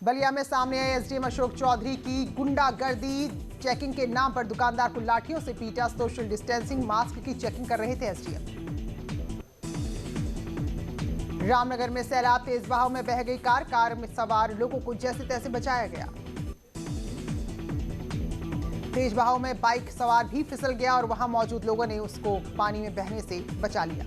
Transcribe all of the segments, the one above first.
बलिया में सामने आए एसडीएम अशोक चौधरी की गुंडागर्दी। चेकिंग के नाम पर दुकानदार को लाठियों से पीटा। सोशल डिस्टेंसिंग मास्क की चेकिंग कर रहे थे एसडीएम। रामनगर में सैलाब, तेज बहाव में बह गई कार में सवार लोगों को जैसे तैसे बचाया गया। तेज बहाव में बाइक सवार भी फिसल गया और वहां मौजूद लोगों ने उसको पानी में बहने से बचा लिया।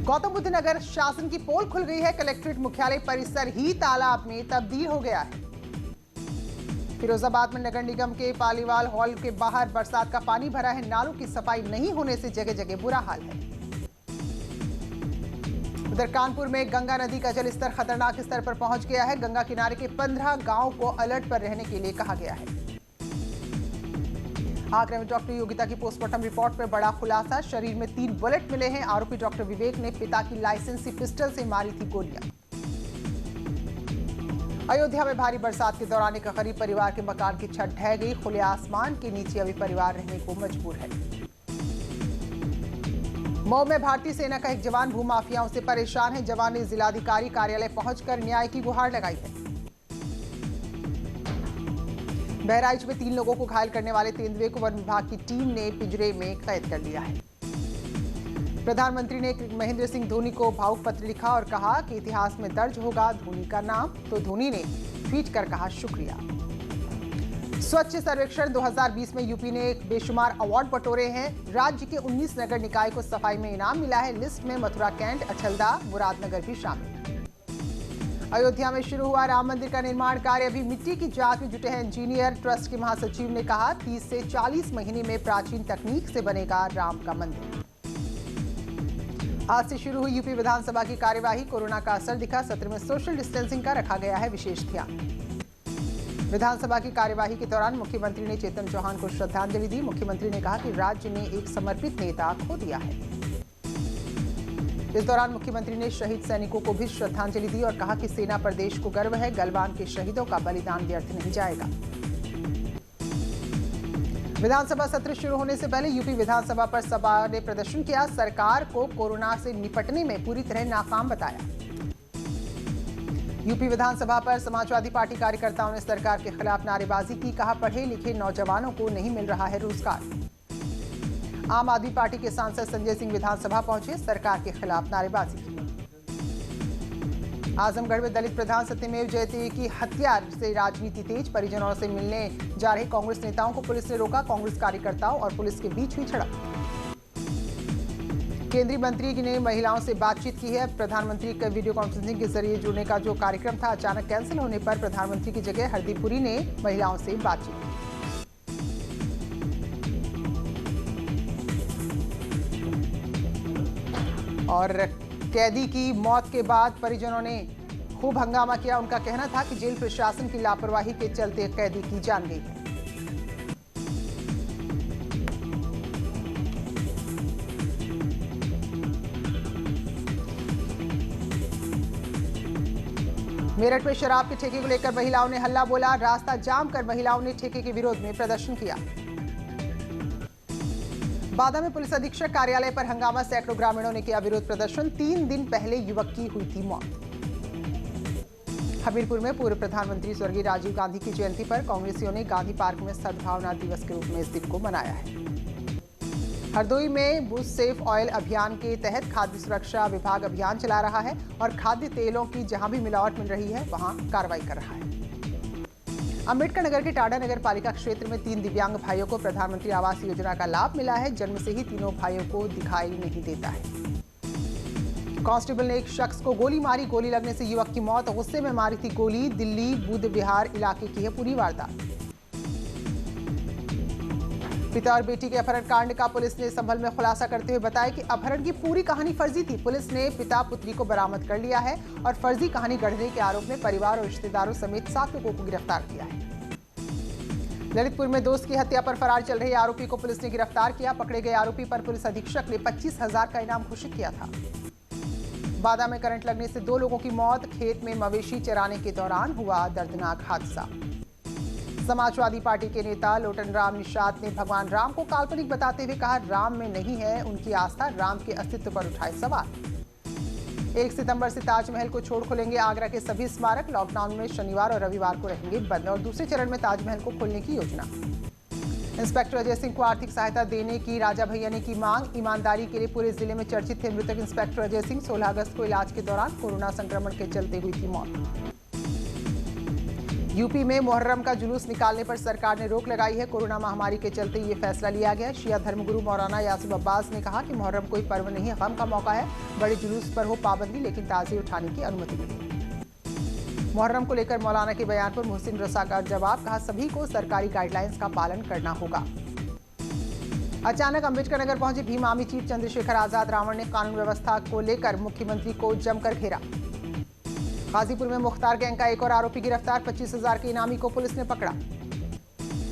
गौतम बुद्ध नगर शासन की पोल खुल गई है। कलेक्ट्रेट मुख्यालय परिसर ही तालाब में तब्दील हो गया है। फिरोजाबाद में नगर निगम के पालीवाल हॉल के बाहर बरसात का पानी भरा है। नालों की सफाई नहीं होने से जगह जगह बुरा हाल है। उधर कानपुर में गंगा नदी का जलस्तर खतरनाक स्तर पर पहुंच गया है। गंगा किनारे के 15 गांवों को अलर्ट पर रहने के लिए कहा गया है। आगरा में डॉक्टर योगिता की पोस्टमार्टम रिपोर्ट में बड़ा खुलासा। शरीर में 3 बुलेट मिले हैं। आरोपी डॉक्टर विवेक ने पिता की लाइसेंसी पिस्टल से मारी थी गोलियां। अयोध्या में भारी बरसात के दौरान एक गरीब परिवार के मकान की छत ढह गई। खुले आसमान के नीचे अभी परिवार रहने को मजबूर है। मऊ में भारतीय सेना का एक जवान भूमाफियाओं से परेशान है। जवान ने जिलाधिकारी कार्यालय पहुंचकर न्याय की गुहार लगाई है। बहराइच में 3 लोगों को घायल करने वाले तेंदुए को वन विभाग की टीम ने पिंजरे में कैद कर लिया है। प्रधानमंत्री ने महेंद्र सिंह धोनी को भावुक पत्र लिखा और कहा कि इतिहास में दर्ज होगा धोनी का नाम। तो धोनी ने ट्वीट कर कहा शुक्रिया। स्वच्छ सर्वेक्षण 2020 में यूपी ने एक बेशुमार अवार्ड बटोरे हैं। राज्य के 19 नगर निकाय को सफाई में इनाम मिला है। लिस्ट में मथुरा कैंट, अछलदा, मुरादनगर भी शामिल। अयोध्या में शुरू हुआ राम मंदिर का निर्माण कार्य। अभी मिट्टी की जांच में जुटे हैं इंजीनियर। ट्रस्ट के महासचिव ने कहा 30 से 40 महीने में प्राचीन तकनीक से बनेगा राम का मंदिर। आज से शुरू हुई यूपी विधानसभा की कार्यवाही। कोरोना का असर दिखा। सत्र में सोशल डिस्टेंसिंग का रखा गया है विशेष ध्यान। विधानसभा की कार्यवाही के दौरान मुख्यमंत्री ने चेतन चौहान को श्रद्धांजलि दी। मुख्यमंत्री ने कहा कि राज्य ने एक समर्पित नेता खो दिया है। इस दौरान मुख्यमंत्री ने शहीद सैनिकों को भी श्रद्धांजलि दी और कहा कि सेना पर देश को गर्व है। गलवान के शहीदों का बलिदान व्यर्थ नहीं जाएगा। विधानसभा सत्र शुरू होने से पहले यूपी विधानसभा पर सपा ने प्रदर्शन किया। सरकार को कोरोना से निपटने में पूरी तरह नाकाम बताया। यूपी विधानसभा पर समाजवादी पार्टी कार्यकर्ताओं ने सरकार के खिलाफ नारेबाजी की। कहा पढ़े लिखे नौजवानों को नहीं मिल रहा है रोजगार। आम आदमी पार्टी के सांसद संजय सिंह विधानसभा पहुंचे। सरकार के खिलाफ नारेबाजी की। आजमगढ़ में दलित प्रधान सत्यमेव जयते की हत्या से राजनीति तेज। परिजनों से मिलने जा रहे कांग्रेस नेताओं को पुलिस ने रोका। कांग्रेस कार्यकर्ताओं और पुलिस के बीच हुई झड़प। केंद्रीय मंत्री ने महिलाओं से बातचीत की है। प्रधानमंत्री का वीडियो कॉन्फ्रेंसिंग के जरिए जुड़ने का जो कार्यक्रम था अचानक कैंसिल होने पर प्रधानमंत्री की जगह हरदीप पुरी ने महिलाओं से बातचीत की। और कैदी की मौत के बाद परिजनों ने खूब हंगामा किया। उनका कहना था कि जेल प्रशासन की लापरवाही के चलते कैदी की जान गई है। मेरठ में शराब के ठेके को लेकर महिलाओं ने हल्ला बोला। रास्ता जाम कर महिलाओं ने ठेके के विरोध में प्रदर्शन किया। बादा में पुलिस अधीक्षक कार्यालय पर हंगामा। सैकड़ों ग्रामीणों ने किया विरोध प्रदर्शन। 3 दिन पहले युवक की हुई थी मौत। हमीरपुर में पूर्व प्रधानमंत्री स्वर्गीय राजीव गांधी की जयंती पर कांग्रेसियों ने गांधी पार्क में सद्भावना दिवस के रूप में इस दिन को मनाया है। हरदोई में बुश सेफ ऑयल अभियान के तहत खाद्य सुरक्षा विभाग अभियान चला रहा है और खाद्य तेलों की जहां भी मिलावट मिल रही है वहां कार्रवाई कर रहा है। अंबेडकर नगर के टाडा नगर पालिका क्षेत्र में 3 दिव्यांग भाइयों को प्रधानमंत्री आवास योजना का लाभ मिला है। जन्म से ही तीनों भाइयों को दिखाई नहीं देता है। कांस्टेबल ने एक शख्स को गोली मारी। गोली लगने से युवक की मौत। गुस्से में मारी थी गोली। दिल्ली बुध विहार इलाके की है पूरी वारदात। पिता और बेटी के अपहरण कांड का पुलिस ने संभल में खुलासा करते हुए बताया कि अपहरण की पूरी कहानी फर्जी थी। पुलिस ने पिता पुत्री को बरामद कर लिया है और फर्जी कहानी गढ़ने के आरोप में परिवार और रिश्तेदारों समेत 7 लोगों को गिरफ्तार किया है। ललितपुर में दोस्त की हत्या पर फरार चल रहे आरोपी को पुलिस ने गिरफ्तार किया। पकड़े गए आरोपी पर पुलिस अधीक्षक ने 25,000 का इनाम घोषित किया था। बादा में करंट लगने से 2 लोगों की मौत। खेत में मवेशी चराने के दौरान हुआ दर्दनाक हादसा। समाजवादी पार्टी के नेता लोटन राम निषाद ने भगवान राम को काल्पनिक बताते हुए कहा राम में नहीं है उनकी आस्था। राम के अस्तित्व पर उठाए सवाल। 1 सितंबर से ताजमहल को छोड़ खुलेंगे आगरा के सभी स्मारक। लॉकडाउन में शनिवार और रविवार को रहेंगे बंद और दूसरे चरण में ताजमहल को खोलने की योजना। इंस्पेक्टर अजय सिंह को आर्थिक सहायता देने की राजा भैया ने की मांग। ईमानदारी के लिए पूरे जिले में चर्चित थे मृतक इंस्पेक्टर अजय सिंह। 16 अगस्त को इलाज के दौरान कोरोना संक्रमण के चलते हुई थी मौत। यूपी में मुहर्रम का जुलूस निकालने पर सरकार ने रोक लगाई है। कोरोना महामारी के चलते ये फैसला लिया गया। शिया धर्मगुरु मौलाना यासिब अब्बास ने कहा कि मुहर्रम कोई पर्व नहीं, गम का मौका है। बड़े जुलूस पर हो पाबंदी, लेकिन ताज़िए उठाने की अनुमति मिली। मुहर्रम को लेकर मौलाना के बयान पर मोहसिन रसा का जवाब, कहा सभी को सरकारी गाइडलाइंस का पालन करना होगा। अचानक अंबेडकर नगर पहुंचे भीम आर्मी चीफ चंद्रशेखर आजाद। रावण ने कानून व्यवस्था को लेकर मुख्यमंत्री को जमकर घेरा। गाजीपुर में मुख्तार गैंग का एक और आरोपी गिरफ्तार। 25,000 के इनामी को पुलिस ने पकड़ा।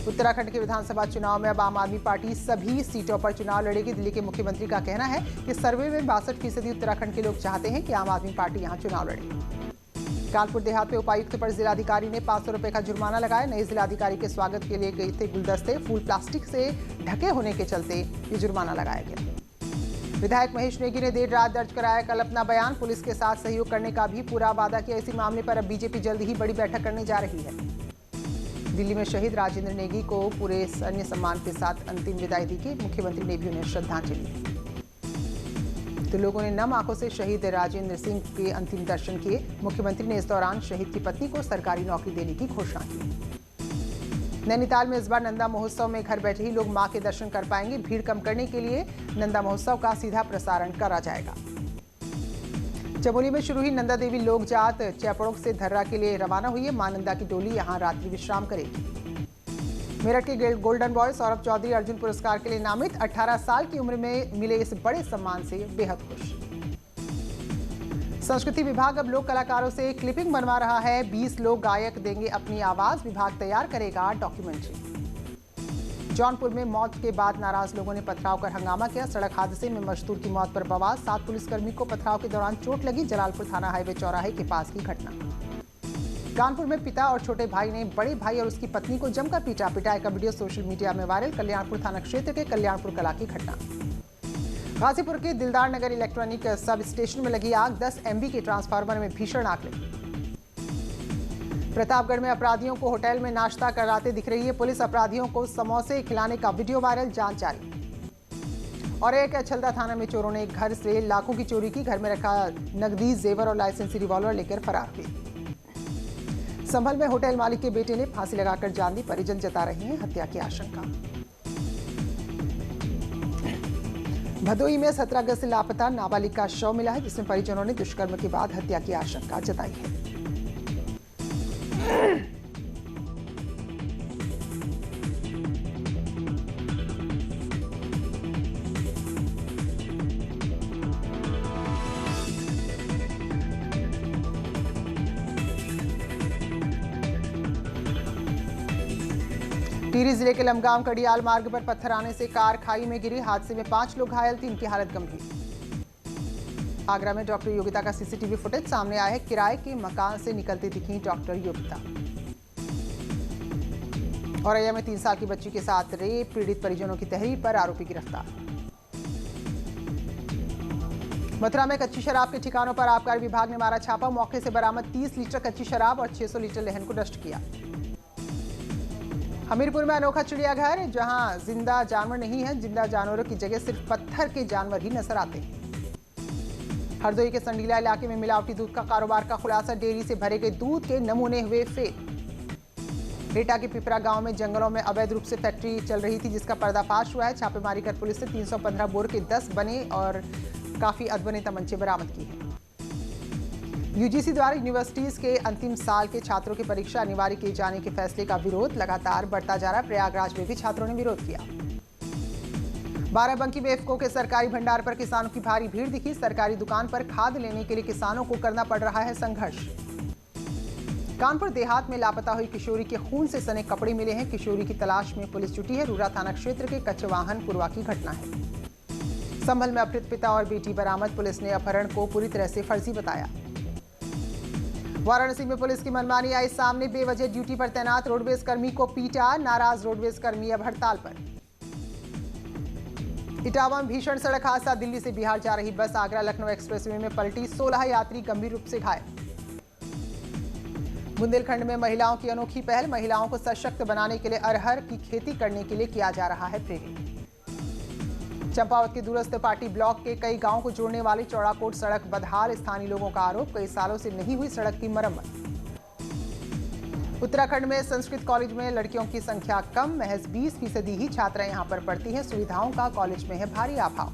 उत्तराखंड के विधानसभा चुनाव में अब आम आदमी पार्टी सभी सीटों पर चुनाव लड़ेगी। दिल्ली के मुख्यमंत्री का कहना है कि सर्वे में 62% उत्तराखंड के लोग चाहते हैं कि आम आदमी पार्टी यहां चुनाव लड़े। कानपुर देहात में उपायुक्त पर जिलाधिकारी ने 500 रुपए का जुर्माना लगाया। नए जिलाधिकारी के स्वागत के लिए गए थे गुलदस्ते। फूल प्लास्टिक से ढके होने के चलते ये जुर्माना लगाया गया। विधायक महेश नेगी ने देर रात दर्ज कराया कल अपना बयान। पुलिस के साथ सहयोग करने का भी पूरा वादा किया। इसी मामले पर अब बीजेपी जल्द ही बड़ी बैठक करने जा रही है। दिल्ली में शहीद राजेंद्र नेगी को पूरे सैन्य सम्मान के साथ अंतिम विदाई दी गई। मुख्यमंत्री ने भी उन्हें श्रद्धांजलि दी। तो लोगों ने नम आंखों से शहीद राजेंद्र सिंह के अंतिम दर्शन किए। मुख्यमंत्री ने इस दौरान शहीद की पत्नी को सरकारी नौकरी देने की घोषणा की। नैनीताल में इस बार नंदा महोत्सव में घर बैठे ही लोग मां के दर्शन कर पाएंगे। भीड़ कम करने के लिए नंदा महोत्सव का सीधा प्रसारण करा जाएगा। चमोली में शुरू हुई नंदा देवी लोक जात चैपड़ों से धर्रा के लिए रवाना हुई है। मां नंदा की टोली यहां रात्रि विश्राम करेगी। मेरठ के गोल्डन बॉय सौरभ चौधरी अर्जुन पुरस्कार के लिए नामित। 18 साल की उम्र में मिले इस बड़े सम्मान से बेहद खुश। संस्कृति विभाग अब लोक कलाकारों से क्लिपिंग बनवा रहा है। 20 लोक गायक देंगे अपनी आवाज। विभाग तैयार करेगा डॉक्यूमेंट्री। जौनपुर में मौत के बाद नाराज लोगों ने पथराव कर हंगामा किया। सड़क हादसे में मजदूर की मौत पर बवाल। 7 पुलिसकर्मी को पथराव के दौरान चोट लगी। जलालपुर थाना हाईवे चौराहे के पास की घटना। कानपुर में पिता और छोटे भाई ने बड़े भाई और उसकी पत्नी को जमकर पीटा। पिटाई का वीडियो सोशल मीडिया में वायरल। कल्याणपुर थाना क्षेत्र के कल्याणपुर कला की घटना। गाजीपुर के दिलदार नगर इलेक्ट्रॉनिक सब स्टेशन में लगी आग। 10 MB के ट्रांसफार्मर में भीषण आग लगी। प्रतापगढ़ में अपराधियों को होटल में नाश्ता कराते दिख रही है पुलिस। अपराधियों को समोसे खिलाने का वीडियो वायरल, जांच जारी। और एक छलदा थाना में चोरों ने एक घर से लाखों की चोरी की। घर में रखा नकदी, जेवर और लाइसेंसी रिवॉल्वर लेकर फरार हुए। संभल में होटल मालिक के बेटे ने फांसी लगाकर जान दी। परिजन जता रहे हैं हत्या की आशंका। भदोही में 17 अगस्त से लापता नाबालिग का शव मिला है, जिसमें परिजनों ने दुष्कर्म के बाद हत्या की आशंका जताई है। टिहरी जिले के लमगांव कड़ियाल मार्ग पर पत्थर आने से कार खाई में गिरी। हादसे में 5 लोग घायल, 3 की हालत गंभीर। आगरा में डॉक्टर योगिता का CCTV फुटेज सामने आया है। किराए के मकान से निकलती दिखी डॉक्टर योगिता। औरैया में 3 साल की बच्ची के साथ रेप, पीड़ित परिजनों की तहरीर पर आरोपी गिरफ्तार। मथुरा में कच्ची शराब के ठिकानों पर आबकारी विभाग ने मारा छापा। मौके से बरामद 30 लीटर कच्ची शराब और 600 लीटर लहन को नष्ट किया। हमीरपुर में अनोखा चिड़ियाघर, जहां जिंदा जानवर नहीं है। जिंदा जानवरों की जगह सिर्फ पत्थर के जानवर ही नजर आते हैं। हरदोई के संडीला इलाके में मिलावटी दूध का कारोबार का खुलासा। डेयरी से भरे गए दूध के नमूने हुए फेल। एटा के पिपरा गांव में जंगलों में अवैध रूप से फैक्ट्री चल रही थी, जिसका पर्दाफाश हुआ है। छापेमारी कर पुलिस ने 315 बोर के 10 बने और काफी अधबने तमंचे बरामद किए हैं। UGC द्वारा यूनिवर्सिटीज के अंतिम साल के छात्रों की परीक्षा अनिवार्य किए जाने के फैसले का विरोध लगातार बढ़ता जा रहा है। प्रयागराज में भी छात्रों ने विरोध किया। बाराबंकी में इफ्को के सरकारी भंडार पर किसानों की भारी भीड़ दिखी। सरकारी दुकान पर खाद लेने के लिए किसानों को करना पड़ रहा है संघर्ष। कानपुर देहात में लापता हुई किशोरी के खून से सने कपड़े मिले हैं। किशोरी की तलाश में पुलिस जुटी है। रूरा थाना क्षेत्र के कचवाहन पुरवा की घटना है। संभल में अपहृत पिता और बेटी बरामद। पुलिस ने अपहरण को पूरी तरह से फर्जी बताया। वाराणसी में पुलिस की मनमानी आई सामने। बेवजह ड्यूटी पर तैनात रोडवेज कर्मी को पीटा। नाराज रोडवेज कर्मी अब हड़ताल पर। इटावा में भीषण सड़क हादसा। दिल्ली से बिहार जा रही बस आगरा लखनऊ एक्सप्रेसवे में पलटी, 16 यात्री गंभीर रूप से घायल। बुंदेलखंड में महिलाओं की अनोखी पहल, महिलाओं को सशक्त बनाने के लिए अरहर की खेती करने के लिए किया जा रहा है प्रेरित। चंपावत के दूरस्थ पार्टी ब्लॉक के कई गांवों को जोड़ने वाली चौड़ाकोट सड़क बदहाल, स्थानीय लोगों का आरोप, कई सालों से नहीं हुई सड़क की मरम्मत। उत्तराखंड में संस्कृत कॉलेज में लड़कियों की संख्या कम, महज 20% ही छात्राएं यहां पर पढ़ती हैं, सुविधाओं का कॉलेज में है भारी अभाव।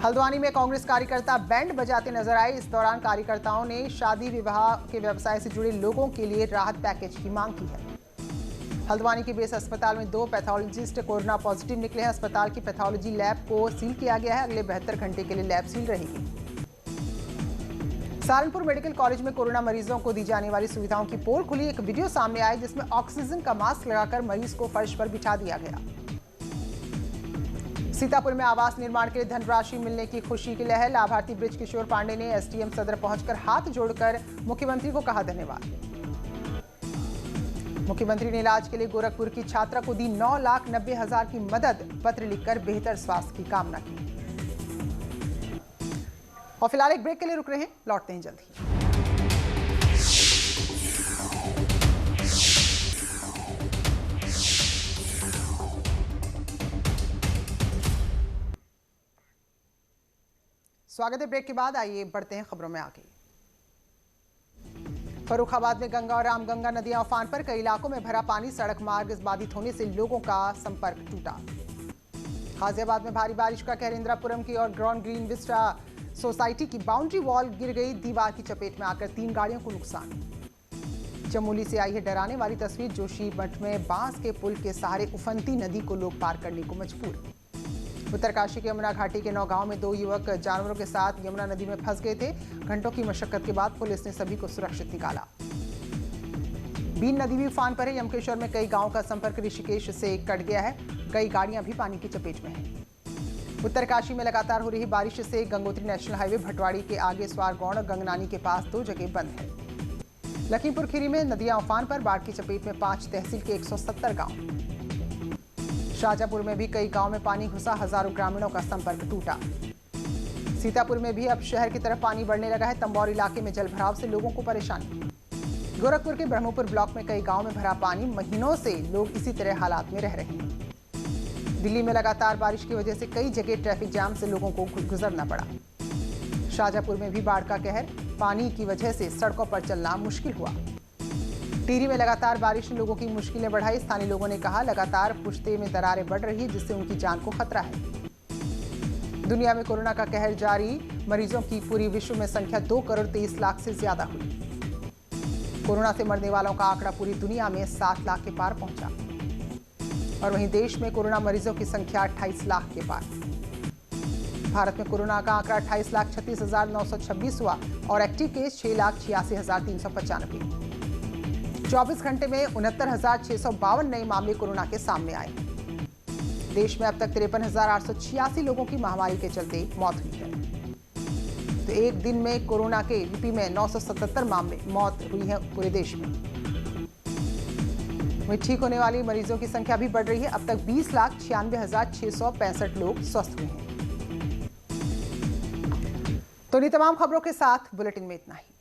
हल्द्वानी में कांग्रेस कार्यकर्ता बैंड बजाते नजर आए। इस दौरान कार्यकर्ताओं ने शादी विवाह के व्यवसाय से जुड़े लोगों के लिए राहत पैकेज की मांग की है। हल्द्वानी के बेस अस्पताल में 2 पैथोलॉजिस्ट कोरोना पॉजिटिव निकले हैं। अस्पताल की पैथोलॉजी लैब को सील किया गया है, अगले 72 घंटे के लिए लैब सील रहेगी। सहारनपुर मेडिकल कॉलेज में कोरोना मरीजों को दी जाने वाली सुविधाओं की पोल खुली। एक वीडियो सामने आई जिसमें ऑक्सीजन का मास्क लगाकर मरीज को फर्श पर बिठा दिया गया। सीतापुर में आवास निर्माण के लिए धनराशि मिलने की खुशी की लहर। लाभार्थी ब्रिज किशोर पांडे ने एसडीएम सदर पहुंचकर हाथ जोड़कर मुख्यमंत्री को कहा धन्यवाद। मुख्यमंत्री ने इलाज के लिए गोरखपुर की छात्रा को दी 9,90,000 की मदद, पत्र लिखकर बेहतर स्वास्थ्य की कामना की। और फिलहाल एक ब्रेक के लिए रुक रहे हैं, लौटते हैं जल्द ही। स्वागत है ब्रेक के बाद। आइए बढ़ते हैं खबरों में आगे। फर्रुखाबाद में गंगा और रामगंगा नदियां उफान पर, कई इलाकों में भरा पानी, सड़क मार्ग बाधित होने से लोगों का संपर्क टूटा। गाजियाबाद में भारी बारिश का कहर, इंदिरापुरम की और ग्राउंड ग्रीन विस्टा सोसाइटी की बाउंड्री वॉल गिर गई, दीवार की चपेट में आकर 3 गाड़ियों को नुकसान। चमोली से आई है डराने वाली तस्वीर, जोशी मठ में बांस के पुल के सहारे उफनती नदी को लोग पार करने को मजबूर। उत्तरकाशी के यमुना घाटी के 9 गांव में 2 युवक जानवरों के साथ यमुना नदी में फंस गए थे। घंटों की मशक्कत के बाद पुलिस ने सभी को सुरक्षित निकाला। बीन नदी भी उफान पर है। यमकेश्वर में कई गांवों का संपर्क ऋषिकेश से कट गया है, कई गाड़ियां भी पानी की चपेट में हैं। उत्तरकाशी में लगातार हो रही बारिश से गंगोत्री नेशनल हाईवे भटवाड़ी के आगे स्वारगौड़ गंगनानी के पास 2 जगह बंद है। लखीमपुर खीरी में नदियां उफान पर, बाढ़ की चपेट में 5 तहसील के 170 गांव। शाहजहांपुर में भी कई गांव में पानी घुसा, हजारों ग्रामीणों का संपर्क टूटा। सीतापुर में भी अब शहर की तरफ पानी बढ़ने लगा है। तंबौर इलाके में जलभराव से लोगों को परेशानी। गोरखपुर के ब्रह्मपुर ब्लॉक में कई गांव में भरा पानी, महीनों से लोग इसी तरह हालात में रह रहे हैं। दिल्ली में लगातार बारिश की वजह से कई जगह ट्रैफिक जाम से लोगों को गुजरना पड़ा। शाहजहांपुर में भी बाढ़ का कहर, पानी की वजह से सड़कों पर चलना मुश्किल हुआ। टिहरी में लगातार बारिश ने लोगों की मुश्किलें बढ़ाई। स्थानीय लोगों ने कहा लगातार पुश्ते में दरारें बढ़ रही है, जिससे उनकी जान को खतरा है। दुनिया में कोरोना का कहर जारी, मरीजों की पूरी विश्व में संख्या 2,23,00,000 से ज्यादा हुई। कोरोना से मरने वालों का आंकड़ा पूरी दुनिया में 7 लाख के पार पहुंचा और वहीं देश में कोरोना मरीजों की संख्या 28 लाख के पार। भारत में कोरोना का आंकड़ा 28,36,926 हुआ और एक्टिव केस 6,86,395। 24 घंटे में 69,652 नए मामले कोरोना के सामने आए। देश में अब तक 53,886 लोगों की महामारी के चलते मौत हुई है। तो एक दिन में कोरोना के यूपी में 977 मामले मौत हुई है पूरे देश में। वहीं ठीक होने वाली मरीजों की संख्या भी बढ़ रही है। अब तक 20,96,665 लोग स्वस्थ हुए हैं। तो इन तमाम खबरों के साथ बुलेटिन में इतना ही।